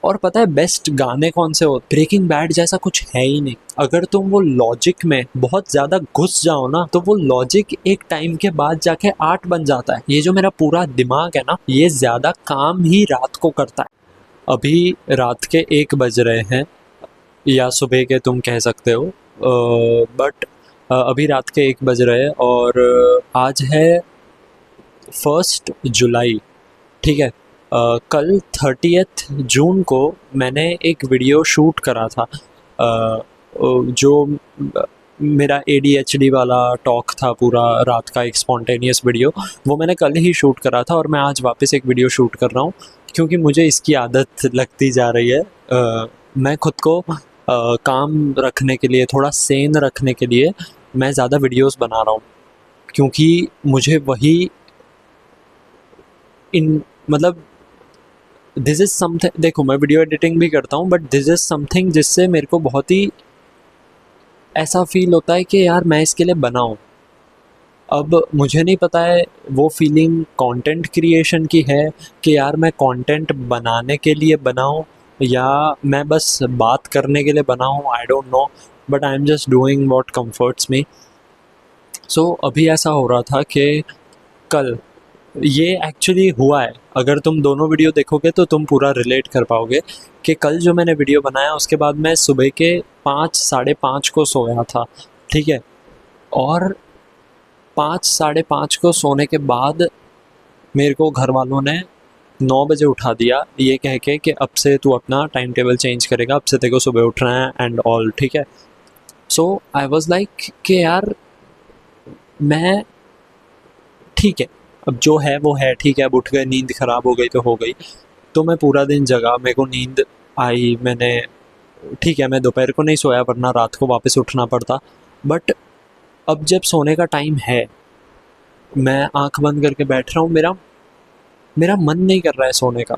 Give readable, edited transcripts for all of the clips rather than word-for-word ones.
और पता है बेस्ट गाने कौन से होते? ब्रेकिंग बैड जैसा कुछ है ही नहीं। अगर तुम वो लॉजिक में बहुत ज्यादा घुस जाओ ना, तो वो लॉजिक एक टाइम के बाद जाके आर्ट बन जाता है। ये जो मेरा पूरा दिमाग है ना, ये ज्यादा काम ही रात को करता है। अभी रात के 1 बज रहे हैं, या सुबह के तुम कह सकते हो, बट अभी रात के 1 बज रहे हैं और आज है 1 जुलाई, ठीक है। कल 30 जून को मैंने एक वीडियो शूट करा था, जो मेरा ADHD वाला टॉक था, पूरा रात का एक स्पॉन्टेनियस वीडियो, वो मैंने कल ही शूट करा था और मैं आज वापस एक वीडियो शूट कर रहा हूँ, क्योंकि मुझे इसकी आदत लगती जा रही है। मैं खुद को काम रखने के लिए, थोड़ा सेन रखने के लिए मैं ज़्यादा वीडियोस बना रहा हूँ, क्योंकि मुझे वही इन मतलब दिस इज़ समथिंग। देखो, मैं वीडियो एडिटिंग भी करता हूँ, बट दिस इज़ समथिंग जिससे मेरे को बहुत ही ऐसा फील होता है कि यार मैं इसके लिए बना हूँ। अब मुझे नहीं पता है वो फीलिंग कंटेंट क्रिएशन की है कि यार मैं कंटेंट बनाने के लिए बनाऊँ, या मैं बस बात करने के लिए बनाऊँ, I don't know, but I am just doing what comforts me. So अभी ऐसा हो रहा था कि कल ये एक्चुअली हुआ है। अगर तुम दोनों वीडियो देखोगे तो तुम पूरा रिलेट कर पाओगे कि कल जो मैंने वीडियो बनाया उसके बाद मैं सुबह के 5 साढ़े 5 को सोया था, ठीक है। और 5 साढ़े 5 को सोने के बाद मेरे को घर वालों ने 9 बजे उठा दिया, ये कह के कि अब से तू अपना टाइम टेबल चेंज करेगा, अब से तेरे को सुबह उठना है एंड ऑल, ठीक है। सो आई वॉज लाइक कि यार मैं, ठीक है, अब जो है वो है, ठीक है, अब उठ गए, नींद ख़राब हो गई तो हो गई। तो मैं पूरा दिन जगा, मेरे को नींद आई, मैंने, ठीक है, मैं दोपहर को नहीं सोया वरना रात को वापस उठना पड़ता। बट अब जब सोने का टाइम है, मैं आंख बंद करके बैठ रहा हूँ, मेरा मेरा मन नहीं कर रहा है सोने का।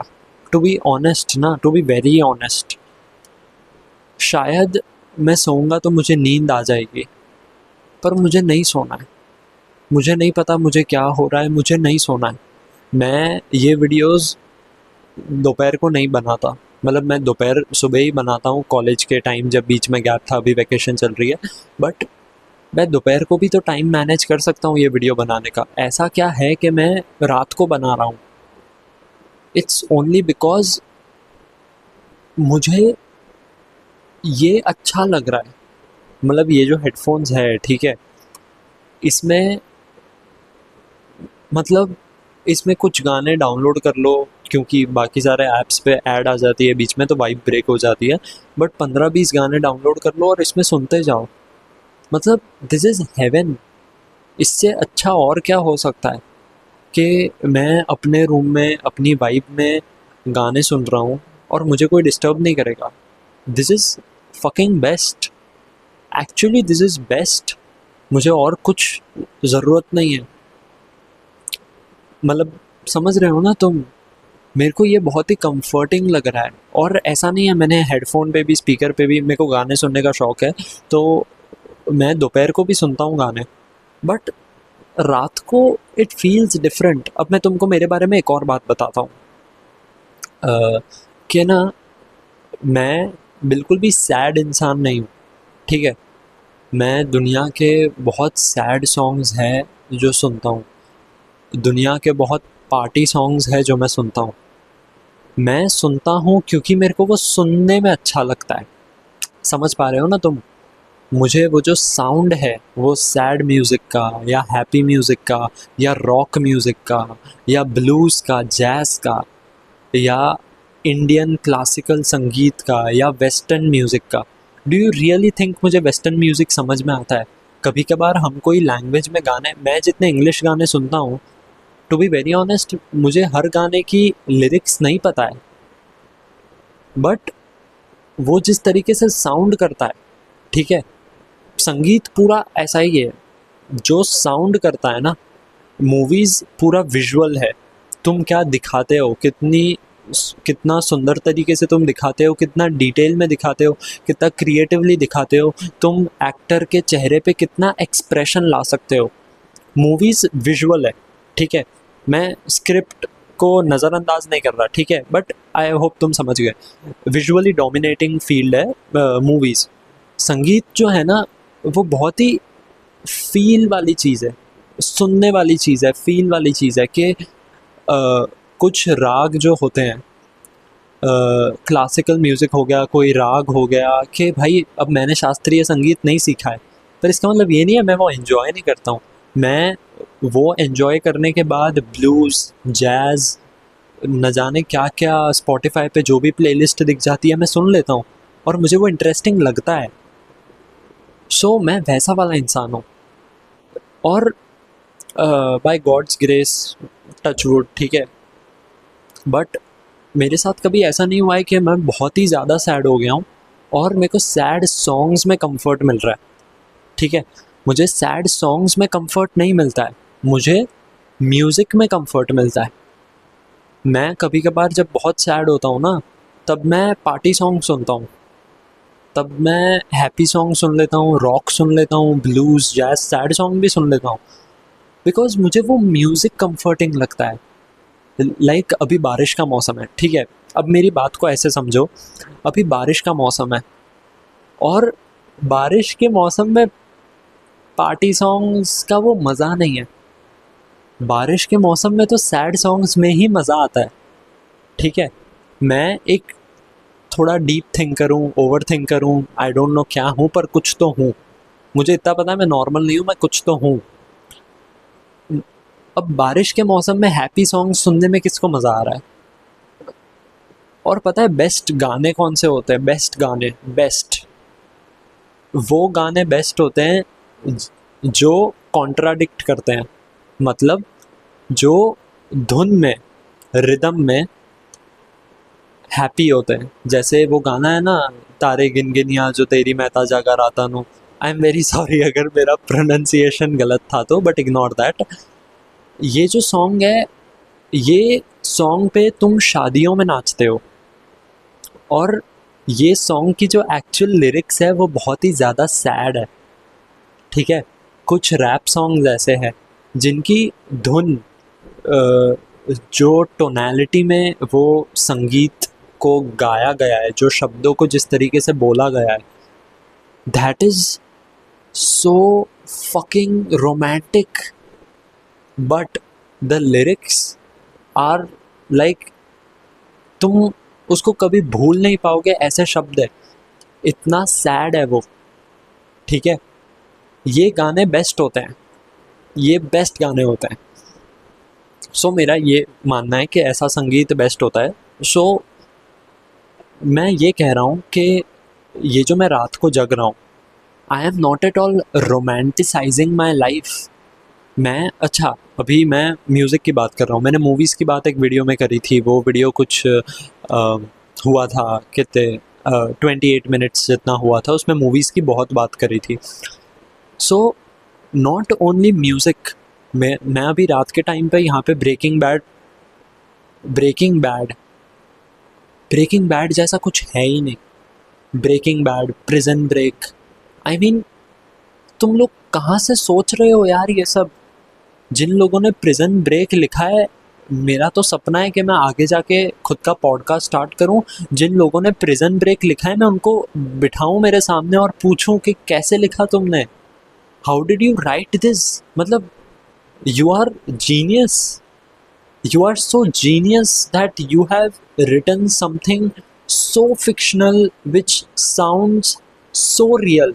टू बी ऑनेस्ट ना, टू बी वेरी ऑनेस्ट, शायद मैं सोऊंगा तो मुझे नींद आ जाएगी, पर मुझे नहीं सोना है। मुझे नहीं पता मुझे क्या हो रहा है, मुझे नहीं सोना है। मैं ये वीडियोस दोपहर को नहीं बनाता, मतलब मैं दोपहर सुबह ही बनाता हूँ कॉलेज के टाइम, जब बीच में गैप था, अभी वैकेशन चल रही है। बट मैं दोपहर को भी तो टाइम मैनेज कर सकता हूँ ये वीडियो बनाने का। ऐसा क्या है कि मैं रात को बना रहा हूँ? इट्स ओनली बिकॉज मुझे ये अच्छा लग रहा है। मतलब ये जो हेडफोन्स है, ठीक है, इसमें मतलब इसमें कुछ गाने डाउनलोड कर लो, क्योंकि बाकी सारे ऐप्स पे ऐड आ जाती है बीच में तो वाइब ब्रेक हो जाती है। बट 15-20 गाने डाउनलोड कर लो और इसमें सुनते जाओ। मतलब दिस इज़ हेवन। इससे अच्छा और क्या हो सकता है कि मैं अपने रूम में अपनी वाइब में गाने सुन रहा हूँ और मुझे कोई डिस्टर्ब नहीं करेगा। This is fucking best. Actually this is best. मुझे और कुछ ज़रूरत नहीं है। मतलब समझ रहे हो ना तुम? मेरे को ये बहुत ही कंफर्टिंग लग रहा है। और ऐसा नहीं है, मैंने हेडफोन पे भी, स्पीकर पे भी, मेरे को गाने सुनने का शौक है, तो मैं दोपहर को भी सुनता हूँ गाने। बट रात को इट फील्स डिफरेंट। अब मैं तुमको मेरे बारे में एक और बात बताता हूँ, कि ना, मैं बिल्कुल भी सैड इंसान नहीं हूँ, ठीक है। मैं दुनिया के बहुत सैड सॉन्ग्स हैं जो सुनता हूँ, दुनिया के बहुत पार्टी सॉन्ग्स हैं जो मैं सुनता हूँ। मैं सुनता हूँ क्योंकि मेरे को वो सुनने में अच्छा लगता है। समझ पा रहे हो ना तुम? मुझे वो जो साउंड है, वो सैड म्यूज़िक का, या हैप्पी म्यूज़िक का, या रॉक म्यूज़िक का, या ब्लूज़ का, जैज़ का, या इंडियन क्लासिकल संगीत का, या वेस्टर्न म्यूज़िक का। डू यू रियली थिंक मुझे वेस्टर्न म्यूज़िक समझ में आता है? कभी कभार हम कोई लैंग्वेज में गाने, मैं जितने इंग्लिश गाने सुनता हूँ, टू बी वेरी ऑनेस्ट, मुझे हर गाने की लिरिक्स नहीं पता है। बट वो जिस तरीके से साउंड करता है, ठीक है, संगीत पूरा ऐसा ही है। जो साउंड करता है ना, मूवीज़ पूरा विजुअल है। तुम क्या दिखाते हो, कितना सुंदर तरीके से तुम दिखाते हो, कितना डिटेल में दिखाते हो, कितना क्रिएटिवली दिखाते हो, तुम एक्टर के चेहरे पे कितना एक्सप्रेशन ला सकते हो। मूवीज़ विजुअल है, ठीक है। मैं स्क्रिप्ट को नज़रअंदाज नहीं कर रहा, ठीक है, बट आई होप तुम समझ गए। विजुअली डोमिनेटिंग फील्ड है मूवीज़। संगीत जो है ना वो बहुत ही फील वाली चीज़ है, सुनने वाली चीज़ है, फील वाली चीज़ है कि कुछ राग जो होते हैं, क्लासिकल म्यूज़िक हो गया, कोई राग हो गया, कि भाई अब मैंने शास्त्रीय संगीत नहीं सीखा है, पर इसका मतलब ये नहीं है मैं वो एन्जॉय नहीं करता हूँ। मैं वो एन्जॉय करने के बाद ब्लूज़, जैज़, न जाने क्या-क्या स्पॉटिफ़ाई पे जो भी प्लेलिस्ट दिख जाती है मैं सुन लेता हूँ और मुझे वो इंटरेस्टिंग लगता है। सो मैं वैसा वाला इंसान हूँ। और by God's grace, touch wood, ठीक है, बट मेरे साथ कभी ऐसा नहीं हुआ है कि मैं बहुत ही ज़्यादा सैड हो गया हूँ और मेरे को सैड सॉन्ग्स में कंफर्ट मिल रहा है, ठीक है। मुझे सैड सॉन्ग्स में कंफर्ट नहीं मिलता है, मुझे म्यूज़िक में कंफर्ट मिलता है। मैं कभी कभार जब बहुत सैड होता हूँ ना, तब मैं पार्टी सॉन्ग सुनता हूँ, तब मैं हैप्पी सॉन्ग सुन लेता हूँ, रॉक सुन लेता हूँ, ब्लूज़, जैज़, सैड सॉन्ग भी सुन लेता हूँ, बिकॉज़ मुझे वो म्यूज़िक कंफर्टिंग लगता है। लाइक अभी बारिश का मौसम है, ठीक है, अब मेरी बात को ऐसे समझो, अभी बारिश का मौसम है और बारिश के मौसम में पार्टी सॉन्ग्स का वो मज़ा नहीं है। बारिश के मौसम में तो सैड सॉन्ग्स में ही मज़ा आता है, ठीक है। मैं एक थोड़ा डीप थिंकर हूँ, ओवर थिंकर हूँ, आई डोंट नो क्या हूँ, पर कुछ तो हूँ। मुझे इतना पता है मैं नॉर्मल नहीं हूँ, मैं कुछ तो हूँ। अब बारिश के मौसम में हैप्पी सॉन्ग सुनने में किसको मज़ा आ रहा है? और पता है बेस्ट गाने कौन से होते हैं? बेस्ट गाने, बेस्ट वो गाने बेस्ट होते हैं जो कॉन्ट्राडिक्ट करते हैं, मतलब जो धुन में, रिदम में हैप्पी होते हैं। जैसे वो गाना है ना, तारे गिन गिनिया जो तेरी महता जागा राता नू। आई एम वेरी सॉरी अगर मेरा प्रोनाउंसिएशन गलत था तो, बट इग्नोर दैट। ये जो सॉन्ग है, ये सॉन्ग पे तुम शादियों में नाचते हो और ये सॉन्ग की जो एक्चुअल लिरिक्स है वो बहुत ही ज़्यादा सैड है, ठीक है। कुछ रैप सॉन्ग्स ऐसे हैं जिनकी धुन, जो टोनैलिटी में वो संगीत को गाया गया है, जो शब्दों को जिस तरीके से बोला गया है, that is so fucking romantic, but the lyrics are like, तुम उसको कभी भूल नहीं पाओगे, ऐसे शब्द है, इतना सैड है वो, ठीक है। ये गाने बेस्ट होते हैं, ये बेस्ट गाने होते हैं। सो मेरा ये मानना है कि ऐसा संगीत बेस्ट होता है। सो मैं ये कह रहा हूँ कि ये जो मैं रात को जग रहा हूँ, I am not at all romanticising my life. मैं अच्छा, अभी मैं म्यूज़िक की बात कर रहा हूँ, मैंने मूवीज़ की बात एक वीडियो में करी थी, वो वीडियो कुछ हुआ था कितने 28 मिनट्स जितना हुआ था, उसमें मूवीज़ की बहुत बात करी थी। सो नॉट ओनली म्यूज़िक, मैं अभी रात के टाइम पे यहाँ पे ब्रेकिंग बैड जैसा कुछ है ही नहीं। Breaking Bad, Prison Break, I mean तुम लोग कहाँ से सोच रहे हो यार ये सब? जिन लोगों ने प्रिजन ब्रेक लिखा है, मेरा तो सपना है कि मैं आगे जाके खुद का पॉडकास्ट स्टार्ट करूं। जिन लोगों ने प्रिजन ब्रेक लिखा है मैं उनको बिठाऊं मेरे सामने और पूछूं कि कैसे लिखा तुमने, how did you write this? मतलब you are genius, you are so genius that you have written something so fictional which sounds so real।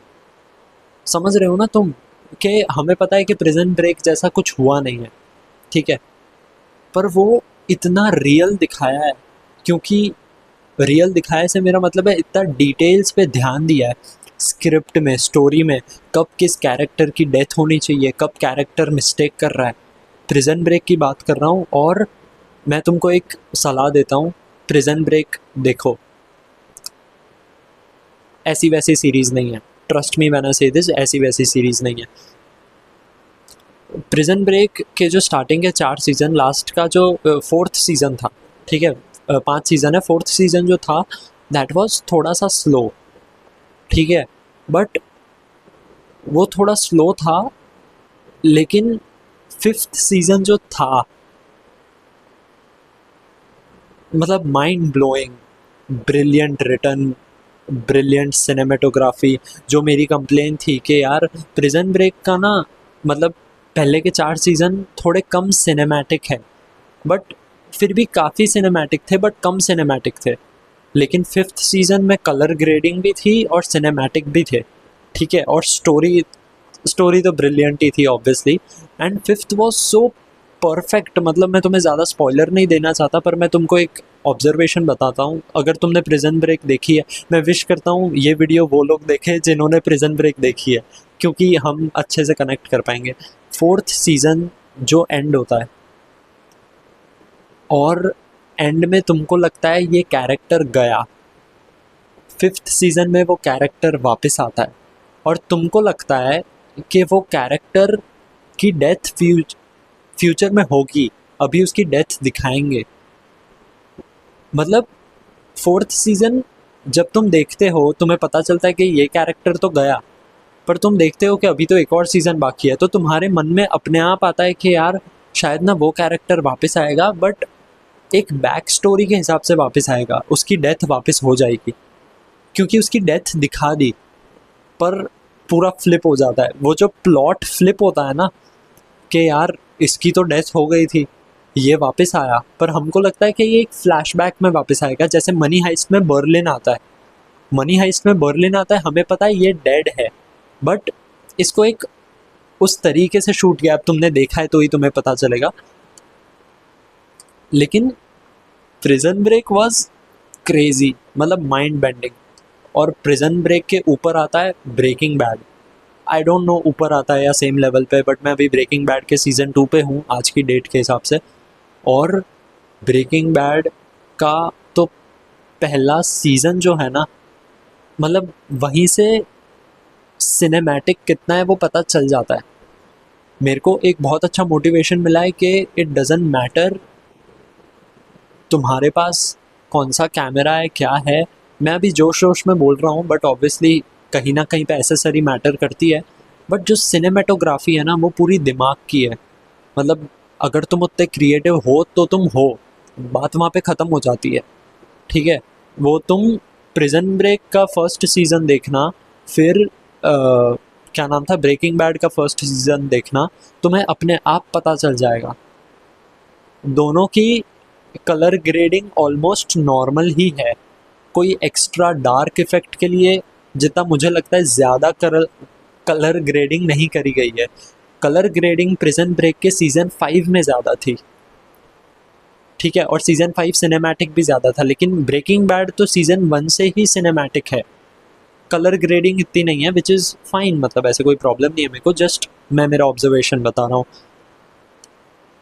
समझ रहे हो ना तुम कि हमें पता है कि प्रिजन ब्रेक जैसा कुछ हुआ नहीं है, ठीक है, पर वो इतना रियल दिखाया है। क्योंकि रियल दिखाया से मेरा मतलब है इतना डिटेल्स पे ध्यान दिया है स्क्रिप्ट में, स्टोरी में, कब किस कैरेक्टर की डेथ होनी चाहिए, कब कैरेक्टर मिस्टेक कर रहा है। प्रिजन ब्रेक की बात कर रहा हूँ और मैं तुमको एक सलाह देता हूँ, प्रिजन ब्रेक देखो, ऐसी वैसी सीरीज़ नहीं है, ट्रस्ट मी व्हेन आई से दिस, ऐसी वैसी सीरीज़ नहीं है। प्रिजन ब्रेक के जो स्टार्टिंग के 4 सीज़न, लास्ट का जो 4th सीज़न था, ठीक है, 5 सीज़न है, 4th सीज़न जो था दैट वाज थोड़ा सा स्लो, ठीक है, बट वो थोड़ा स्लो था, लेकिन 5th सीज़न जो था मतलब mind blowing, brilliant return, brilliant cinematography. जो मेरी कंप्लेन थी कि यार प्रिजन ब्रेक का ना, मतलब पहले के 4 सीज़न थोड़े कम सिनेमैटिक है, बट फिर भी काफ़ी सिनेमैटिक थे, बट कम सिनेमैटिक थे। लेकिन 5th सीज़न में कलर ग्रेडिंग भी थी और सिनेमैटिक भी थे, ठीक है, और स्टोरी स्टोरी तो ब्रिलियंट ही थी obviously. And 5th was so perfect. मतलब मैं तुम्हें ज़्यादा स्पॉइलर नहीं देना चाहता, पर मैं तुमको एक ऑब्जर्वेशन बताता हूँ। अगर तुमने प्रिजन ब्रेक देखी है, मैं विश करता हूँ ये वीडियो वो लोग देखें जिन्होंने प्रिजन ब्रेक देखी है, क्योंकि हम अच्छे से कनेक्ट कर पाएंगे। 4th सीज़न जो एंड होता है, और एंड में तुमको लगता है ये कैरेक्टर गया, 5th सीज़न में वो कैरेक्टर वापस आता है, और तुमको लगता है कि वो कैरेक्टर की डेथ फ्यूचर में होगी, अभी उसकी डेथ दिखाएंगे। मतलब 4th सीज़न जब तुम देखते हो, तुम्हें पता चलता है कि ये कैरेक्टर तो गया, पर तुम देखते हो कि अभी तो एक और सीज़न बाकी है, तो तुम्हारे मन में अपने आप आता है कि यार शायद ना वो कैरेक्टर वापस आएगा, बट एक बैक स्टोरी के हिसाब से वापस आएगा, उसकी डेथ वापस हो जाएगी, क्योंकि उसकी डेथ दिखा दी। पर पूरा फ्लिप हो जाता है, वो जो प्लॉट फ्लिप होता है ना, कि यार इसकी तो डेथ हो गई थी, ये वापस आया, पर हमको लगता है कि ये एक फ्लैशबैक में वापस आएगा। जैसे मनी हाइस्ट में बर्लिन आता है, मनी हाइस्ट में बर्लिन आता है, हमें पता है ये डेड है, बट इसको एक उस तरीके से शूट किया, अब तुमने देखा है तो ही तुम्हें पता चलेगा। लेकिन प्रिजन ब्रेक वॉज क्रेजी, मतलब माइंड बेंडिंग। और प्रिजन ब्रेक के ऊपर आता है Breaking Bad. I don't know ऊपर आता है या सेम लेवल पे, बट मैं अभी ब्रेकिंग बैड के सीज़न 2 पे हूँ आज की डेट के हिसाब से। और ब्रेकिंग बैड का तो पहला सीज़न जो है ना, मतलब वहीं से सिनेमैटिक कितना है वो पता चल जाता है। मेरे को एक बहुत अच्छा मोटिवेशन मिला है कि इट डजेंट मैटर तुम्हारे पास कौन सा कैमरा है, क्या है। मैं अभी जोश जोश में बोल रहा हूँ, बट ऑब्वियसली कहीं ना कहीं पे एसेसरी मैटर करती है। बट जो सिनेमेटोग्राफी है ना, वो पूरी दिमाग की है। मतलब अगर तुम उतने क्रिएटिव हो तो तुम हो, बात वहाँ पे ख़त्म हो जाती है, ठीक है। वो तुम प्रिजन ब्रेक का फर्स्ट सीज़न देखना, फिर क्या नाम था, ब्रेकिंग बैड का फर्स्ट सीज़न देखना, तुम्हें अपने आप पता चल जाएगा। दोनों की कलर ग्रेडिंग ऑलमोस्ट नॉर्मल ही है। कोई एक्स्ट्रा डार्क इफेक्ट के लिए जितना मुझे लगता है ज़्यादा कलर ग्रेडिंग नहीं करी गई है। कलर ग्रेडिंग प्रिजन ब्रेक के सीज़न 5 में ज़्यादा थी, ठीक है, और सीज़न 5 सिनेमैटिक भी ज़्यादा था। लेकिन ब्रेकिंग बैड तो सीज़न 1 से ही सिनेमैटिक है, कलर ग्रेडिंग इतनी नहीं है, विच इज़ फाइन। मतलब ऐसे कोई प्रॉब्लम नहीं है मेरे को, जस्ट मैं मेरा ऑब्जर्वेशन बता रहा हूँ।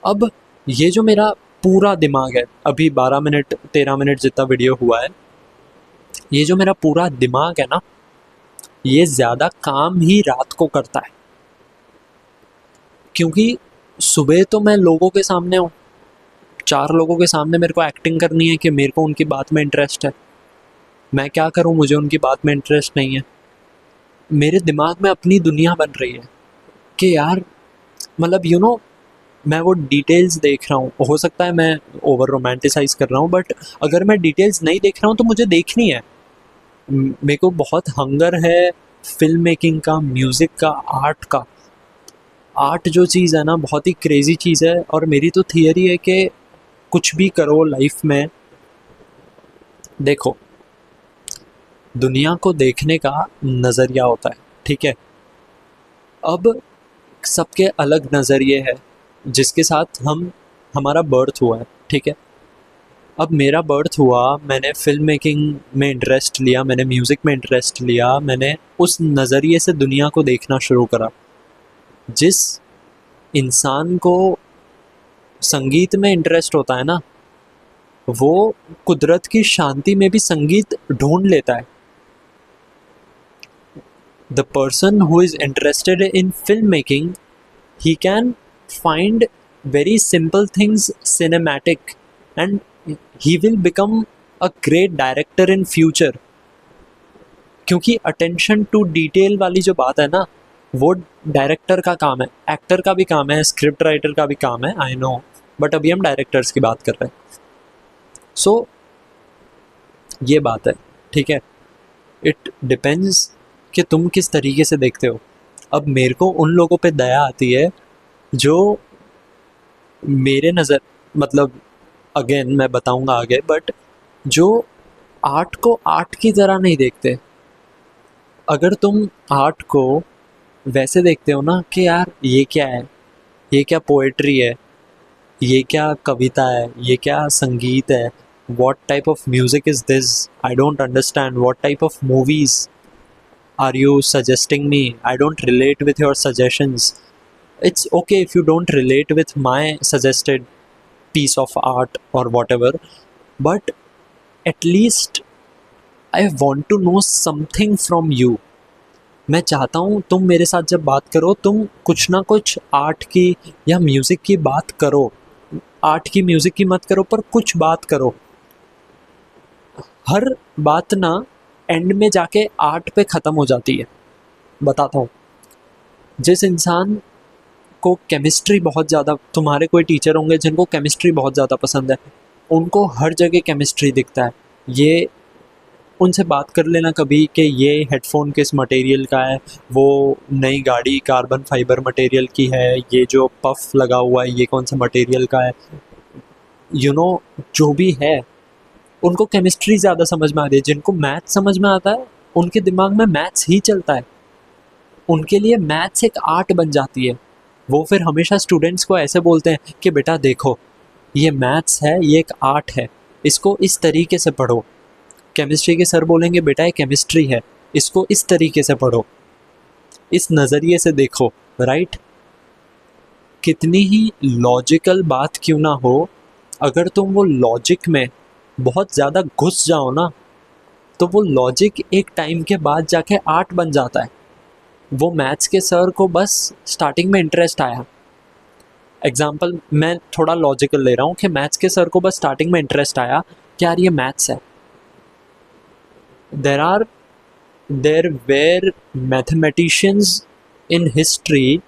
अब ये जो मेरा पूरा दिमाग है, अभी 12 मिनट 13 मिनट जितना वीडियो हुआ है, ये जो मेरा पूरा दिमाग है ना, ये ज़्यादा काम ही रात को करता है। क्योंकि सुबह तो मैं लोगों के सामने हूँ, 4 लोगों के सामने मेरे को एक्टिंग करनी है कि मेरे को उनकी बात में इंटरेस्ट है। मैं क्या करूँ, मुझे उनकी बात में इंटरेस्ट नहीं है। मेरे दिमाग में अपनी दुनिया बन रही है कि यार, मतलब मैं वो डिटेल्स देख रहा हूँ। हो सकता है मैं ओवर रोमांटिसाइज कर रहा हूँ, बट अगर मैं डिटेल्स नहीं देख रहा हूँ तो मुझे देखनी है। मेरे को बहुत हंगर है फिल्म मेकिंग का, म्यूज़िक का, आर्ट का। आर्ट जो चीज़ है ना, बहुत ही क्रेजी चीज़ है। और मेरी तो थियरी है कि कुछ भी करो लाइफ में, देखो, दुनिया को देखने का नज़रिया होता है, ठीक है। अब सबके अलग नज़रिए है जिसके साथ हमारा बर्थ हुआ है, ठीक है। अब मेरा बर्थ हुआ, मैंने फ़िल्म मेकिंग में इंटरेस्ट लिया, मैंने म्यूज़िक में इंटरेस्ट लिया, मैंने उस नज़रिए से दुनिया को देखना शुरू करा। जिस इंसान को संगीत में इंटरेस्ट होता है ना, वो कुदरत की शांति में भी संगीत ढूंढ लेता है। The person who is interested in filmmaking, he can find very simple things cinematic, and he will become a great director in future. क्योंकि अटेंशन टू डिटेल वाली जो बात है ना, वो डायरेक्टर का काम है, एक्टर का भी काम है, स्क्रिप्ट राइटर का भी काम है, आई नो, बट अभी हम डायरेक्टर्स की बात कर रहे हैं। सो ये बात है, ठीक है। इट डिपेंड्स कि तुम किस तरीके से देखते हो। अब मेरे को उन लोगों पे दया आती है जो मेरे नज़र, मतलब अगेन मैं बताऊंगा आगे, बट जो आर्ट को आर्ट की तरह नहीं देखते। अगर तुम आर्ट को वैसे देखते हो ना कि यार ये क्या है, ये क्या पोएट्री है, ये क्या कविता है, ये क्या संगीत है, what type of music is this, I don't understand, what type of movies are you suggesting me, I don't relate with your suggestions. It's okay if you don't relate with my suggested piece of art or whatever, but at least I want to know something from you. मैं चाहता हूँ तुम मेरे साथ जब बात करो, तुम कुछ ना कुछ आर्ट की या म्यूज़िक की बात करो। आर्ट की म्यूज़िक की मत करो, पर कुछ बात करो। हर बात ना एंड में जाके आर्ट पे ख़त्म हो जाती है। बताता हूँ, जिस इंसान को केमिस्ट्री बहुत ज़्यादा, तुम्हारे कोई टीचर होंगे जिनको केमिस्ट्री बहुत ज़्यादा पसंद है, उनको हर जगह केमिस्ट्री दिखता है। ये उनसे बात कर लेना कभी कि ये हेडफोन किस मटेरियल का है, वो नई गाड़ी कार्बन फाइबर मटेरियल की है, ये जो पफ लगा हुआ है ये कौन सा मटेरियल का है, जो भी है, उनको केमिस्ट्री ज़्यादा समझ में आ रही है। जिनको मैथ्स समझ में आता है उनके दिमाग में मैथ्स ही चलता है, उनके लिए मैथ्स एक आर्ट बन जाती है। वो फिर हमेशा स्टूडेंट्स को ऐसे बोलते हैं कि बेटा देखो ये मैथ्स है, ये एक आर्ट है, इसको इस तरीके से पढ़ो। केमिस्ट्री के सर बोलेंगे बेटा ये केमिस्ट्री है, इसको इस तरीके से पढ़ो, इस नज़रिए से देखो, राइट। कितनी ही लॉजिकल बात क्यों ना हो, अगर तुम वो लॉजिक में बहुत ज़्यादा घुस जाओ ना, तो वो लॉजिक एक टाइम के बाद जाके आर्ट बन जाता है। वो मैथ्स के सर को बस स्टार्टिंग में इंटरेस्ट आया, एग्जाम्पल मैं थोड़ा लॉजिकल ले रहा हूँ कि मैथ्स के सर को बस स्टार्टिंग में इंटरेस्ट आया कि यार ये मैथ्स है। There were mathematicians in history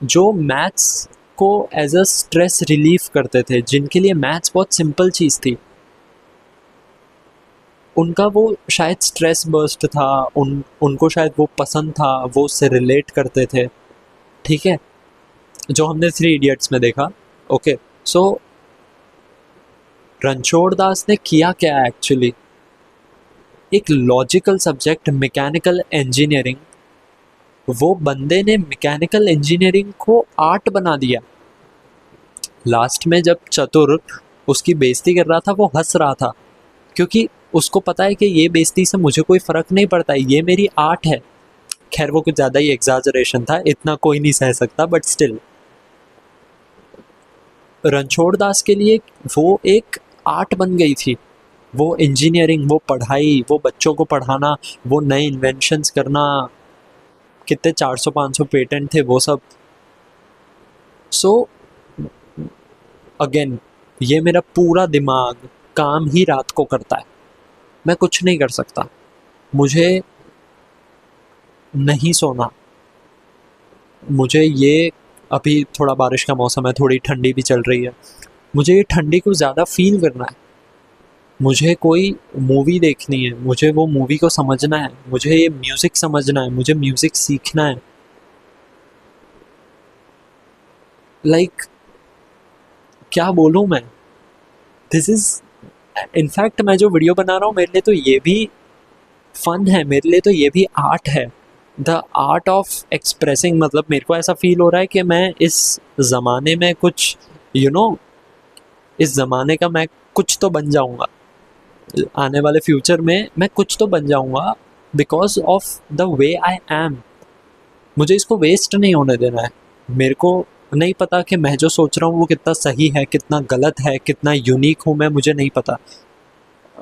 जो मैथ्स को एज अ स्ट्रेस रिलीफ करते थे, जिनके लिए मैथ्स बहुत सिंपल चीज़ थी। उनका वो शायद स्ट्रेस बर्स्ट था, उनको शायद वो पसंद था, वो उससे रिलेट करते थे, ठीक है, जो हमने 3 इडियट्स में देखा। ओके, सो रणछोड़ दास ने किया क्या एक्चुअली, एक लॉजिकल सब्जेक्ट मैकेनिकल इंजीनियरिंग, वो बंदे ने मैकेनिकल इंजीनियरिंग को आर्ट बना दिया। लास्ट में जब चतुर उसकी बेइज्जती कर रहा था, वो हंस रहा था, क्योंकि उसको पता है कि ये बेइज्जती से मुझे कोई फ़र्क नहीं पड़ता, ये मेरी आर्ट है। खैर वो कुछ ज़्यादा ही एग्जाजरेशन था, इतना कोई नहीं सह सकता, बट स्टिल रणछोड़ दास के लिए वो एक आर्ट बन गई थी। वो इंजीनियरिंग, वो पढ़ाई, वो बच्चों को पढ़ाना, वो नए इन्वेंशंस करना, कितने 400-500 पेटेंट थे वो सब। सो अगेन ये मेरा पूरा दिमाग काम ही रात को करता है, मैं कुछ नहीं कर सकता, मुझे नहीं सोना, मुझे ये, अभी थोड़ा बारिश का मौसम है, थोड़ी ठंडी भी चल रही है, मुझे ये ठंडी को ज़्यादा फील करना है, मुझे कोई मूवी देखनी है, मुझे वो मूवी को समझना है, मुझे ये म्यूज़िक समझना है, मुझे म्यूज़िक सीखना है। लाइक क्या बोलूँ मैं, दिस इज़, इनफैक्ट मैं जो वीडियो बना रहा हूँ मेरे लिए तो ये भी फन है, मेरे लिए तो ये भी आर्ट है, द आर्ट ऑफ एक्सप्रेसिंग। मतलब मेरे को ऐसा फील हो रहा है कि मैं इस ज़माने में कुछ इस ज़माने का मैं कुछ तो बन जाऊँगा, आने वाले फ्यूचर में मैं कुछ तो बन जाऊँगा, because of the way I am. मुझे इसको वेस्ट नहीं होने देना है। मेरे को नहीं पता कि मैं जो सोच रहा हूँ वो कितना सही है, कितना गलत है, कितना यूनिक हूँ मैं, मुझे नहीं पता।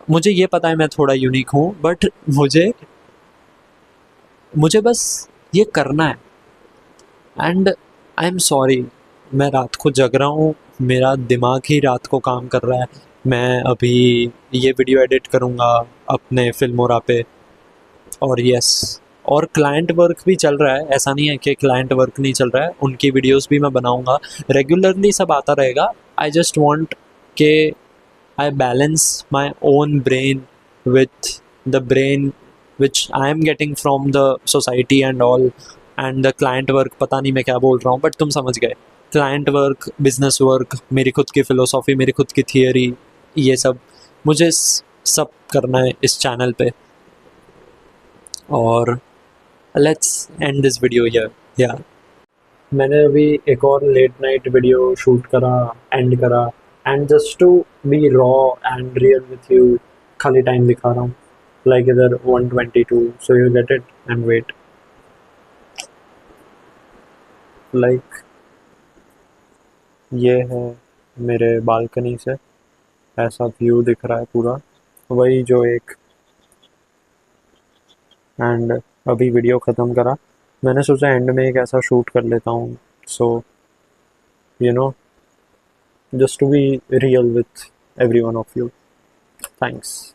मुझे ये पता है मैं थोड़ा यूनिक हूँ, बट मुझे बस ये करना है। एंड आई एम सॉरी, मैं रात को जग रहा हूँ, मेरा दिमाग ही रात को काम कर रहा है। मैं अभी ये वीडियो एडिट करूँगा अपने फिल्मोरा पे, और यस, और क्लाइंट वर्क भी चल रहा है, ऐसा नहीं है कि क्लाइंट वर्क नहीं चल रहा है, उनकी वीडियोस भी मैं बनाऊँगा, रेगुलरली सब आता रहेगा। आई जस्ट वांट के I balance my own brain with the brain which I am getting from the society and all, and the client work, पता नहीं मैं क्या बोल रहा हूँ but तुम समझ गए। क्लाइंट वर्क, बिजनेस वर्क, मेरी खुद की फिलोसॉफी, मेरी खुद की थियरी, ये सब मुझे सब करना है इस चैनल पे। और let's end this video here. या मैंने अभी एक और लेट नाइट वीडियो शूट करा, एंड करा, and just to be raw and real with you, खाली टाइम दिखा रहा हूँ। लाइक इधर 122, so you get it and wait. Like ये है मेरे बालकनी से, ऐसा व्यू दिख रहा है पूरा, वही जो एक। एंड अभी वीडियो ख़त्म करा, मैंने सोचा एंड में एक ऐसा शूट कर लेता हूँ, so you know, just to be real with every one of you. Thanks.